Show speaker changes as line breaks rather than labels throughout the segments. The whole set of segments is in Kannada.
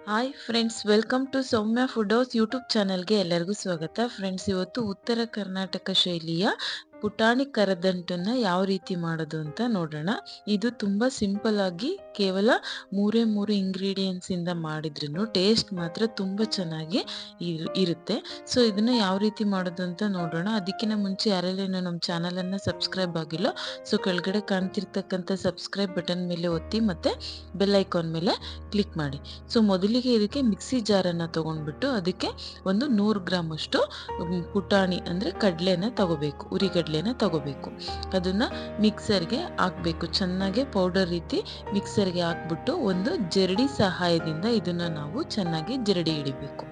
Hi friends, welcome to Soumya food house YouTube ಚಾನಲ್ಗೆ ಎಲ್ಲರಿಗೂ ಸ್ವಾಗತ. ಫ್ರೆಂಡ್ಸ್, ಇವತ್ತು ಉತ್ತರ ಕರ್ನಾಟಕ ಶೈಲಿಯ ಪುಟಾಣಿ ಕರದಂಟನ್ನು ಯಾವ ರೀತಿ ಮಾಡೋದು ಅಂತ ನೋಡೋಣ. ಇದು ತುಂಬ ಸಿಂಪಲ್ ಆಗಿ ಕೇವಲ ಮೂರೇ ಇಂಗ್ರೀಡಿಯೆಂಟ್ಸ್ ಇಂದ ಮಾಡಿದ್ರೂ ಟೇಸ್ಟ್ ಮಾತ್ರ ತುಂಬ ಚೆನ್ನಾಗಿ ಇರುತ್ತೆ. ಸೊ ಇದನ್ನ ಯಾವ ರೀತಿ ಮಾಡೋದು ಅಂತ ನೋಡೋಣ. ಅದಕ್ಕಿಂತ ಮುಂಚೆ ಯಾರೆಲ್ಲ ನಮ್ಮ ಚಾನಲನ್ನು ಸಬ್ಸ್ಕ್ರೈಬ್ ಆಗಿಲ್ಲ, ಸೊ ಕೆಳಗಡೆ ಕಾಣ್ತಿರ್ತಕ್ಕಂಥ ಸಬ್ಸ್ಕ್ರೈಬ್ ಬಟನ್ ಮೇಲೆ ಒತ್ತಿ ಮತ್ತೆ ಬೆಲ್ ಐಕಾನ್ ಮೇಲೆ ಕ್ಲಿಕ್ ಮಾಡಿ. ಸೊ ಮೊದಲಿಗೆ ಇದಕ್ಕೆ ಮಿಕ್ಸಿ ಜಾರನ್ನು ತೊಗೊಂಡ್ಬಿಟ್ಟು ಅದಕ್ಕೆ ಒಂದು 100 ಗ್ರಾಮ್ ಅಷ್ಟು ಪುಟಾಣಿ ಅಂದರೆ ಕಡಲೆನ ತಗೋಬೇಕು, ಉರಿಗಡಲೆನ ತಗೋಬೇಕು. ಅದನ್ನು ಮಿಕ್ಸರ್ಗೆ ಹಾಕಬೇಕು, ಚೆನ್ನಾಗಿ ಪೌಡರ್ ರೀತಿ ಮಿಕ್ಸರ್ಗೆ ಹಾಕ್ಬಿಟ್ಟು ಒಂದು ಜರಡಿ ಸಹಾಯದಿಂದ ಇದನ್ನು ನಾವು ಚೆನ್ನಾಗಿ ಜರಡಿ ಹಿಡಿಬೇಕು.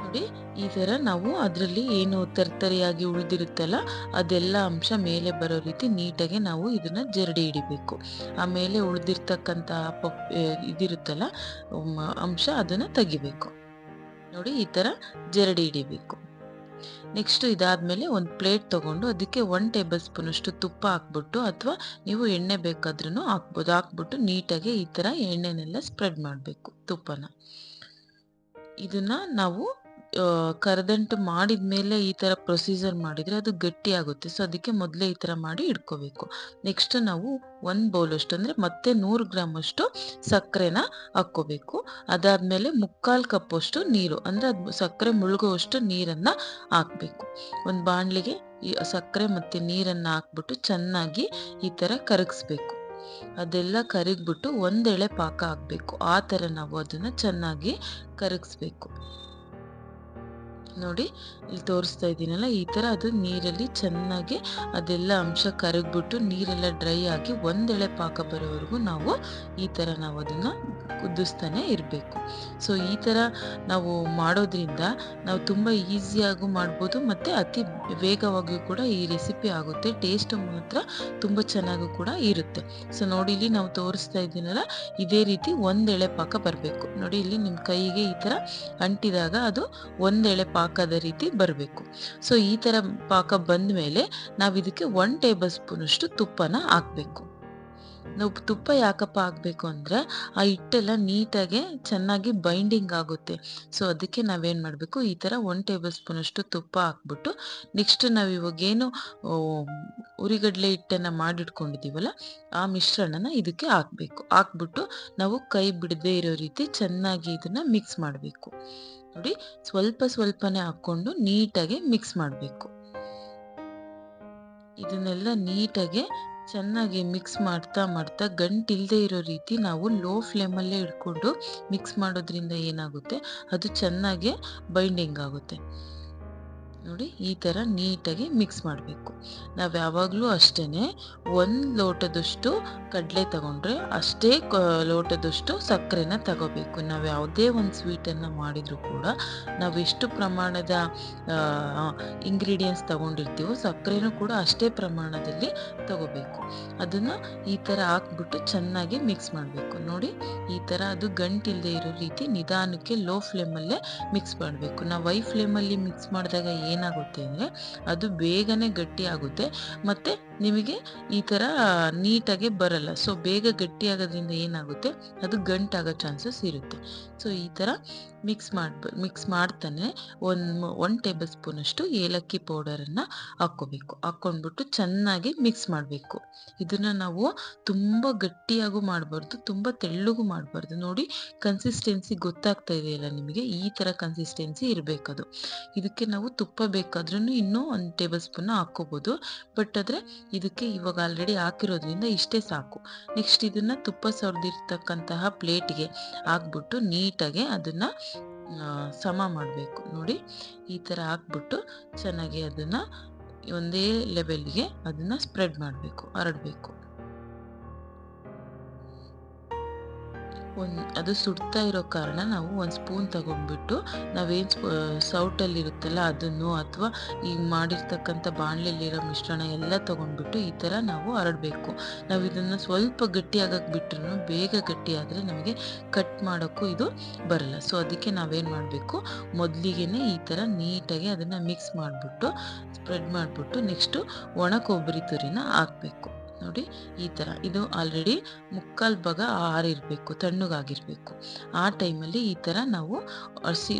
ನೋಡಿ, ಈ ಥರ ನಾವು ಅದರಲ್ಲಿ ಏನು ತರ್ತರಿಯಾಗಿ ಉಳಿದಿರುತ್ತಲ್ಲ ಅದೆಲ್ಲ ಅಂಶ ಮೇಲೆ ಬರೋ ರೀತಿ ನೀಟಾಗಿ ನಾವು ಇದನ್ನ ಜರಡಿ ಹಿಡಿಬೇಕು. ಆಮೇಲೆ ಉಳಿದಿರ್ತಕ್ಕಂಥ ಇದಿರುತ್ತಲ್ಲ ಅಂಶ ಅದನ್ನ ತೆಗಿಬೇಕು. ನೋಡಿ, ಈ ಥರ ಜರಡಿ ಹಿಡಿಬೇಕು. ನೆಕ್ಸ್ಟ್ ಇದಾದ್ಮೇಲೆ ಒಂದು ಪ್ಲೇಟ್ ತಗೊಂಡು ಅದಕ್ಕೆ 1 ಟೇಬಲ್ ಸ್ಪೂನ್ ಅಷ್ಟು ತುಪ್ಪ ಹಾಕ್ಬಿಟ್ಟು, ಅಥವಾ ನೀವು ಎಣ್ಣೆ ಬೇಕಾದ್ರೂ ಹಾಕ್ಬೋದು, ಹಾಕ್ಬಿಟ್ಟು ನೀಟಾಗಿ ಈ ಥರ ಎಣ್ಣೆನೆಲ್ಲ ಸ್ಪ್ರೆಡ್ ಮಾಡಬೇಕು ತುಪ್ಪನ. ಇದನ್ನ ನಾವು ಕರದಂಟು ಮಾಡಿದ ಮೇಲೆ ಈ ಥರ ಪ್ರೊಸೀಜರ್ ಮಾಡಿದರೆ ಅದು ಗಟ್ಟಿ ಆಗುತ್ತೆ. ಸೊ ಅದಕ್ಕೆ ಮೊದಲೇ ಈ ಥರ ಮಾಡಿ ಇಟ್ಕೋಬೇಕು. ನೆಕ್ಸ್ಟ್ ನಾವು 1 ಬೌಲ್ ಅಷ್ಟು ಅಂದರೆ ಮತ್ತೆ 100 ಗ್ರಾಮ್ ಅಷ್ಟು ಸಕ್ಕರೆನ ಹಾಕ್ಕೋಬೇಕು. ಅದಾದಮೇಲೆ 3/4 ಕಪ್ ಅಷ್ಟು ನೀರು, ಅಂದರೆ ಅದು ಸಕ್ಕರೆ ಮುಳುಗುವಷ್ಟು ನೀರನ್ನು ಹಾಕಬೇಕು. ಒಂದು ಬಾಣಲಿಗೆ ಈ ಸಕ್ಕರೆ ಮತ್ತು ನೀರನ್ನು ಹಾಕ್ಬಿಟ್ಟು ಚೆನ್ನಾಗಿ ಈ ಥರ ಕರಗಿಸ್ಬೇಕು. ಅದೆಲ್ಲ ಕರಗ್ಬಿಟ್ಟು ಒಂದೆಳೆ ಪಾಕ ಆಗಬೇಕು. ಆ ಥರ ನಾವು ಅದನ್ನು ಚೆನ್ನಾಗಿ ಕರಗಿಸ್ಬೇಕು. ನೋಡಿ, ಇಲ್ಲಿ ತೋರಿಸ್ತಾ ಇದ್ದೀನಲ್ಲ, ಈ ಥರ ಅದು ನೀರಲ್ಲಿ ಚೆನ್ನಾಗಿ ಅದೆಲ್ಲ ಅಂಶ ಕರಗ್ಬಿಟ್ಟು ನೀರೆಲ್ಲ ಡ್ರೈ ಆಗಿ ಒಂದೆಳೆ ಪಾಕ ಬರೋವರೆಗೂ ನಾವು ಈ ಥರ ನಾವು ಅದನ್ನು ಕುದಿಸ್ತಾನೆ ಇರಬೇಕು. ಸೊ ಈ ಥರ ನಾವು ಮಾಡೋದ್ರಿಂದ ನಾವು ತುಂಬ ಈಸಿಯಾಗೂ ಮಾಡ್ಬೋದು ಮತ್ತು ಅತಿ ವೇಗವಾಗಿಯೂ ಕೂಡ ಈ ರೆಸಿಪಿ ಆಗುತ್ತೆ. ಟೇಸ್ಟ್ ಮಾತ್ರ ತುಂಬ ಚೆನ್ನಾಗೂ ಕೂಡ ಇರುತ್ತೆ. ಸೊ ನೋಡಿ, ಇಲ್ಲಿ ನಾವು ತೋರಿಸ್ತಾ ಇದ್ದೀನಲ್ಲ, ಇದೇ ರೀತಿ ಒಂದೆಳೆ ಪಾಕ ಬರಬೇಕು. ನೋಡಿ, ಇಲ್ಲಿ ನಿಮ್ಮ ಕೈಗೆ ಈ ಥರ ಅಂಟಿದಾಗ ಅದು ಒಂದೆಳೆ ಪಾಕದ ರೀತಿ ಬರಬೇಕು. ಸೊ ಈ ಥರ ಪಾಕ ಬಂದ ಮೇಲೆ ನಾವು ಇದಕ್ಕೆ 1 ಟೇಬಲ್ ಸ್ಪೂನ್ ಅಷ್ಟು ತುಪ್ಪನ ಹಾಕಬೇಕು. ನಾವು ತುಪ್ಪ ಯಾಕಪ್ಪ ಹಾಕಬೇಕು ಅಂದರೆ ಆ ಹಿಟ್ಟೆಲ್ಲ ನೀಟಾಗಿ ಚೆನ್ನಾಗಿ ಬೈಂಡಿಂಗ್ ಆಗುತ್ತೆ. ಸೊ ಅದಕ್ಕೆ ನಾವೇನು ಮಾಡಬೇಕು, ಈ ಥರ 1 ಟೇಬಲ್ ಸ್ಪೂನ್ ಅಷ್ಟು ತುಪ್ಪ ಹಾಕ್ಬಿಟ್ಟು, ನೆಕ್ಸ್ಟ್ ನಾವು ಇವಾಗೇನು ಉರಿಗಡಲೆ ಹಿಟ್ಟನ್ನು ಮಾಡಿಟ್ಕೊಂಡಿದ್ದೀವಲ್ಲ ಆ ಮಿಶ್ರಣನ ಇದಕ್ಕೆ ಹಾಕಬೇಕು. ಹಾಕ್ಬಿಟ್ಟು ನಾವು ಕೈ ಬಿಡದೇ ಇರೋ ರೀತಿ ಚೆನ್ನಾಗಿ ಇದನ್ನು ಮಿಕ್ಸ್ ಮಾಡಬೇಕು. ನೋಡಿ, ಸ್ವಲ್ಪನೇ ಹಾಕ್ಕೊಂಡು ನೀಟಾಗಿ ಮಿಕ್ಸ್ ಮಾಡಬೇಕು. ಇದನ್ನೆಲ್ಲ ನೀಟಾಗಿ ಚೆನ್ನಾಗಿ ಮಿಕ್ಸ್ ಮಾಡ್ತಾ ಗಂಟಿಲ್ಲದೆ ಇರೋ ರೀತಿ ನಾವು ಲೋ ಫ್ಲೇಮಲ್ಲೇ ಇಟ್ಕೊಂಡು ಮಿಕ್ಸ್ ಮಾಡೋದ್ರಿಂದ ಏನಾಗುತ್ತೆ, ಅದು ಚೆನ್ನಾಗಿ ಬೈಂಡಿಂಗ್ ಆಗುತ್ತೆ. ನೋಡಿ, ಈ ಥರ ನೀಟಾಗಿ ಮಿಕ್ಸ್ ಮಾಡಬೇಕು. ನಾವು ಯಾವಾಗಲೂ ಅಷ್ಟೇ 1 ಲೋಟದಷ್ಟು ಕಡಲೆ ತಗೊಂಡ್ರೆ ಅಷ್ಟೇ ಲೋಟದಷ್ಟು ಸಕ್ಕರೆನ ತಗೋಬೇಕು. ನಾವು ಯಾವುದೇ ಒಂದು ಸ್ವೀಟನ್ನು ಮಾಡಿದರೂ ಕೂಡ ನಾವು ಎಷ್ಟು ಪ್ರಮಾಣದ ಇಂಗ್ರೀಡಿಯೆಂಟ್ಸ್ ತಗೊಂಡಿರ್ತೀವೋ ಸಕ್ಕರೆನೂ ಕೂಡ ಅಷ್ಟೇ ಪ್ರಮಾಣದಲ್ಲಿ ತಗೋಬೇಕು. ಅದನ್ನು ಈ ಥರ ಹಾಕ್ಬಿಟ್ಟು ಚೆನ್ನಾಗಿ ಮಿಕ್ಸ್ ಮಾಡಬೇಕು. ನೋಡಿ, ಈ ಥರ ಅದು ಗಂಟಿಲ್ಲದೆ ಇರೋ ರೀತಿ ನಿಧಾನಕ್ಕೆ ಲೋ ಫ್ಲೇಮಲ್ಲೇ ಮಿಕ್ಸ್ ಮಾಡಬೇಕು. ನಾವು ಹೈ ಫ್ಲೇಮಲ್ಲಿ ಮಿಕ್ಸ್ ಮಾಡಿದಾಗ ಏನಾಗುತ್ತೆ ಅಂದರೆ ಅದು ಬೇಗನೆ ಗಟ್ಟಿ ಆಗುತ್ತೆ ಮತ್ತು ನಿಮಗೆ ಈ ಥರ ನೀಟಾಗಿ ಬರಲ್ಲ. ಸೊ ಬೇಗ ಗಟ್ಟಿ ಆಗೋದ್ರಿಂದ ಏನಾಗುತ್ತೆ, ಅದು ಗಂಟಾಗೋ ಚಾನ್ಸಸ್ ಇರುತ್ತೆ. ಸೊ ಈ ಥರ ಮಿಕ್ಸ್ ಮಾಡ್ತಾನೆ 1 ಟೇಬಲ್ ಸ್ಪೂನ್ ಅಷ್ಟು ಏಲಕ್ಕಿ ಪೌಡರನ್ನು ಹಾಕ್ಕೋಬೇಕು. ಹಾಕ್ಕೊಂಡ್ಬಿಟ್ಟು ಚೆನ್ನಾಗಿ ಮಿಕ್ಸ್ ಮಾಡಬೇಕು. ಇದನ್ನು ನಾವು ತುಂಬ ಗಟ್ಟಿಯಾಗೂ ಮಾಡಬಾರ್ದು, ತುಂಬ ತೆಳ್ಳಗೂ ಮಾಡಬಾರ್ದು. ನೋಡಿ, ಕನ್ಸಿಸ್ಟೆನ್ಸಿ ಗೊತ್ತಾಗ್ತಾ ಇದೆಯಲ್ಲ ನಿಮಗೆ, ಈ ಥರ ಕನ್ಸಿಸ್ಟೆನ್ಸಿ ಇರಬೇಕದು. ಇದಕ್ಕೆ ನಾವು ತುಪ್ಪ ಬೇಕಾದ್ರೂ ಇನ್ನೂ 1 ಟೇಬಲ್ ಸ್ಪೂನ್ ಹಾಕ್ಕೋಬೋದು, ಬಟ್ ಆದರೆ ಇದಕ್ಕೆ ಇವಾಗ ಆಲ್ರೆಡಿ ಹಾಕಿರೋದ್ರಿಂದ ಇಷ್ಟೇ ಸಾಕು. ನೆಕ್ಸ್ಟ್ ಇದನ್ನು ತುಪ್ಪ ಸವರ್ದಿರ್ತಕ್ಕಂತಹ ಪ್ಲೇಟ್ಗೆ ಹಾಕ್ಬಿಟ್ಟು ನೀಟಾಗಿ ಅದನ್ನು ಸಮ ಮಾಡಬೇಕು. ನೋಡಿ, ಈ ಥರ ಹಾಕ್ಬಿಟ್ಟು ಚೆನ್ನಾಗಿ ಅದನ್ನು ಒಂದೇ ಲೆವೆಲ್ಗೆ ಅದನ್ನು ಸ್ಪ್ರೆಡ್ ಮಾಡಬೇಕು, ಹರಡಬೇಕು. ಅದು ಸುಡ್ತಾ ಇರೋ ಕಾರಣ ನಾವು 1 ಸ್ಪೂನ್ ತಗೊಂಡ್ಬಿಟ್ಟು ನಾವೇನು ಸೌಟಲ್ಲಿರುತ್ತಲ್ಲ ಅದನ್ನು, ಅಥವಾ ಈಗ ಮಾಡಿರ್ತಕ್ಕಂಥ ಬಾಣಲೆಯಲ್ಲಿರೋ ಮಿಶ್ರಣ ಎಲ್ಲ ತಗೊಂಡ್ಬಿಟ್ಟು ಈ ಥರ ನಾವು ಹರಡಬೇಕು. ನಾವು ಇದನ್ನು ಸ್ವಲ್ಪ ಗಟ್ಟಿ ಆಗಕ್ಕೆ ಬಿಟ್ರೂ ಬೇಗ ಗಟ್ಟಿ ಆದರೆ ನಮಗೆ ಕಟ್ ಮಾಡೋಕ್ಕೂ ಇದು ಬರಲ್ಲ. ಸೊ ಅದಕ್ಕೆ ನಾವೇನು ಮಾಡಬೇಕು, ಮೊದಲಿಗೆ ಈ ಥರ ನೀಟಾಗಿ ಅದನ್ನು ಮಿಕ್ಸ್ ಮಾಡಿಬಿಟ್ಟು ಸ್ಪ್ರೆಡ್ ಮಾಡಿಬಿಟ್ಟು ನೆಕ್ಸ್ಟು ಒಣ ಕೊಬ್ಬರಿ ತುರಿನ ಹಾಕಬೇಕು. ನೋಡಿ ಈ ಥರ ಇದು ಆಲ್ರೆಡಿ ಮುಕ್ಕಾಲು ಭಾಗ ಆರಿರಬೇಕು, ತಣ್ಣಗಾಗಿರಬೇಕು. ಆ ಟೈಮಲ್ಲಿ ಈ ಥರ ನಾವು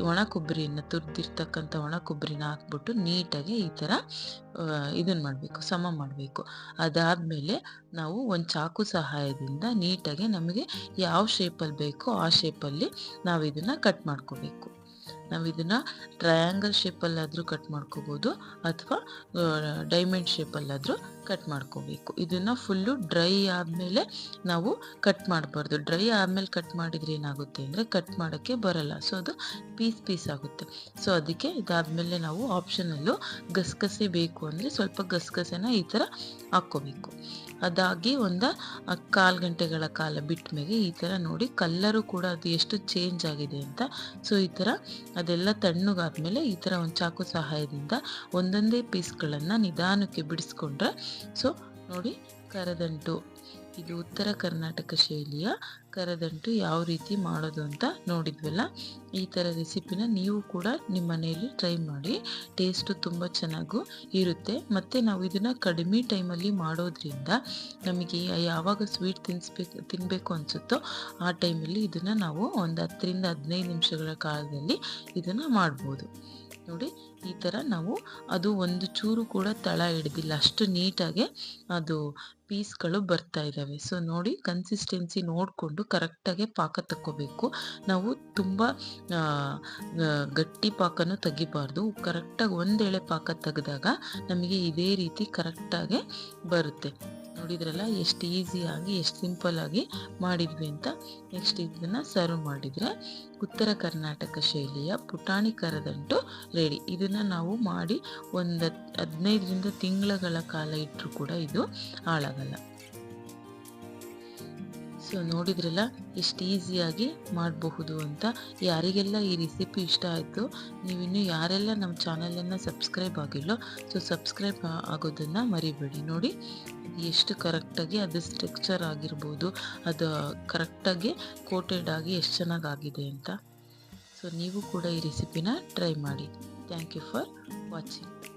ಒಣ ಕೊಬ್ಬರಿಯನ್ನು ತುರಿದಿರ್ತಕ್ಕಂಥ ಒಣ ಕೊಬ್ಬರಿನ ಹಾಕ್ಬಿಟ್ಟು ನೀಟಾಗಿ ಈ ಥರ ಇದನ್ನು ಮಾಡಬೇಕು, ಸಮ ಮಾಡಬೇಕು. ಅದಾದಮೇಲೆ ನಾವು ಒಂದು ಚಾಕು ಸಹಾಯದಿಂದ ನೀಟಾಗಿ ನಮಗೆ ಯಾವ ಶೇಪಲ್ಲಿ ಬೇಕೋ ಆ ಶೇಪಲ್ಲಿ ನಾವು ಇದನ್ನು ಕಟ್ ಮಾಡ್ಕೋಬೇಕು. ನಾವು ಇದನ್ನು ಟ್ರಯಾಂಗಲ್ ಶೇಪಲ್ಲಾದರೂ ಕಟ್ ಮಾಡ್ಕೋಬೋದು ಅಥವಾ ಡೈಮಂಡ್ ಶೇಪಲ್ಲಾದರೂ ಕಟ್ ಮಾಡ್ಕೋಬೇಕು. ಇದನ್ನು ಫುಲ್ಲು ಡ್ರೈ ಆದಮೇಲೆ ನಾವು ಕಟ್ ಮಾಡಬಾರ್ದು. ಡ್ರೈ ಆದಮೇಲೆ ಕಟ್ ಮಾಡಿದರೆ ಏನಾಗುತ್ತೆ ಅಂದರೆ ಕಟ್ ಮಾಡೋಕ್ಕೆ ಬರಲ್ಲ, ಸೊ ಅದು ಪೀಸ್ ಆಗುತ್ತೆ. ಸೊ ಅದಕ್ಕೆ ಇದಾದಮೇಲೆ ನಾವು ಆಪ್ಷನಲ್ಲು ಗಸಗಸೆ ಬೇಕು ಅಂದರೆ ಸ್ವಲ್ಪ ಗಸಗಸೆನ ಈ ಥರ ಹಾಕ್ಕೋಬೇಕು. ಅದಾಗಿ ಒಂದು 1/4 ಗಂಟೆಗಳ ಕಾಲ ಬಿಟ್ಟ ಮೇಲೆ ಈ ಥರ ನೋಡಿ ಕಲ್ಲರು ಕೂಡ ಅದು ಎಷ್ಟು ಚೇಂಜ್ ಆಗಿದೆ ಅಂತ. ಸೊ ಈ ಥರ ಅದೆಲ್ಲ ತಣ್ಣಗಾದ್ಮೇಲೆ ಈ ಥರ ಒಂದು ಚಾಕು ಸಹಾಯದಿಂದ ಒಂದೊಂದೇ ಪೀಸ್ಗಳನ್ನು ನಿಧಾನಕ್ಕೆ ಬಿಡಿಸ್ಕೊಂಡ್ರೆ, ಸೊ ನೋಡಿ ಕರದಂಟು, ಇದು ಉತ್ತರ ಕರ್ನಾಟಕ ಶೈಲಿಯ ಕರದಂಟು ಯಾವ ರೀತಿ ಮಾಡೋದು ಅಂತ ನೋಡಿದ್ವಲ್ಲ. ಈ ಥರ ರೆಸಿಪಿನ ನೀವು ಕೂಡ ನಿಮ್ಮ ಮನೆಯಲ್ಲಿ ಟ್ರೈ ಮಾಡಿ, ಟೇಸ್ಟು ತುಂಬ ಚೆನ್ನಾಗೂ ಇರುತ್ತೆ. ಮತ್ತು ನಾವು ಇದನ್ನು ಕಡಿಮೆ ಟೈಮಲ್ಲಿ ಮಾಡೋದ್ರಿಂದ ನಮಗೆ ಯಾವಾಗ ಸ್ವೀಟ್ ತಿನ್ನಬೇಕು ಅನಿಸುತ್ತೋ ಆ ಟೈಮಲ್ಲಿ ಇದನ್ನು ನಾವು ಒಂದು 10ರಿಂದ 15 ನಿಮಿಷಗಳ ಕಾಲದಲ್ಲಿ ಇದನ್ನು ಮಾಡ್ಬೋದು. ನೋಡಿ ಈ ಥರ ನಾವು ಅದು ಒಂದು ಚೂರು ಕೂಡ ತಳ ಹಿಡ್ದಿಲ್ಲ, ಅಷ್ಟು ನೀಟಾಗೆ ಅದು ಪೀಸ್ಗಳು ಬರ್ತಾ ಇದ್ದಾವೆ. ಸೊ ನೋಡಿ ಕನ್ಸಿಸ್ಟೆನ್ಸಿ ನೋಡಿಕೊಂಡು ಕರೆಕ್ಟಾಗೆ ಪಾಕ ತಗೋಬೇಕು. ನಾವು ತುಂಬ ಗಟ್ಟಿ ಪಾಕನೂ ತೆಗಿಬಾರ್ದು. ಕರೆಕ್ಟಾಗಿ ಒಂದೆಳೆ ಪಾಕ ತೆಗೆದಾಗ ನಮಗೆ ಇದೇ ರೀತಿ ಕರೆಕ್ಟಾಗೆ ಬರುತ್ತೆ. ನೋಡಿದ್ರಲ್ಲ ಎಷ್ಟು ಈಸಿಯಾಗಿ ಎಷ್ಟು ಸಿಂಪಲ್ಲಾಗಿ ಮಾಡಿದ್ವಿ ಅಂತ. ನೆಕ್ಸ್ಟ್ ಇದನ್ನು ಸರ್ವ್ ಮಾಡಿದರೆ ಉತ್ತರ ಕರ್ನಾಟಕ ಶೈಲಿಯ ಪುಟಾಣಿ ಕರದಂಟು ರೆಡಿ. ಇದನ್ನು ನಾವು ಮಾಡಿ ಒಂದು 15ರಿಂದ ತಿಂಗಳ ಕಾಲ ಇಟ್ಟರೂ ಕೂಡ ಇದು ಹಾಳಾಗಲ್ಲ. ಸೊ ನೋಡಿದ್ರಲ್ಲ ಎಷ್ಟು ಈಸಿಯಾಗಿ ಮಾಡಬಹುದು ಅಂತ. ಯಾರಿಗೆಲ್ಲ ಈ ರೆಸಿಪಿ ಇಷ್ಟ ಆಯಿತು, ನೀವಿನ್ನೂ ಯಾರೆಲ್ಲ ನಮ್ಮ ಚಾನಲನ್ನು ಸಬ್ಸ್ಕ್ರೈಬ್ ಆಗಿಲ್ಲೋ ಸೊ ಸಬ್ಸ್ಕ್ರೈಬ್ ಆಗೋದನ್ನು ಮರಿಬೇಡಿ. ನೋಡಿ ಎಷ್ಟು ಕರೆಕ್ಟಾಗಿ ಅದು ಸ್ಟ್ರಕ್ಚರ್ ಆಗಿರ್ಬೋದು, ಅದು ಕರೆಕ್ಟಾಗಿ ಕೋಟೆಡ್ ಆಗಿ ಎಷ್ಟು ಚೆನ್ನಾಗಾಗಿದೆ ಅಂತ. ಸೊ ನೀವು ಕೂಡ ಈ ರೆಸಿಪಿನ ಟ್ರೈ ಮಾಡಿ. Thank you for watching.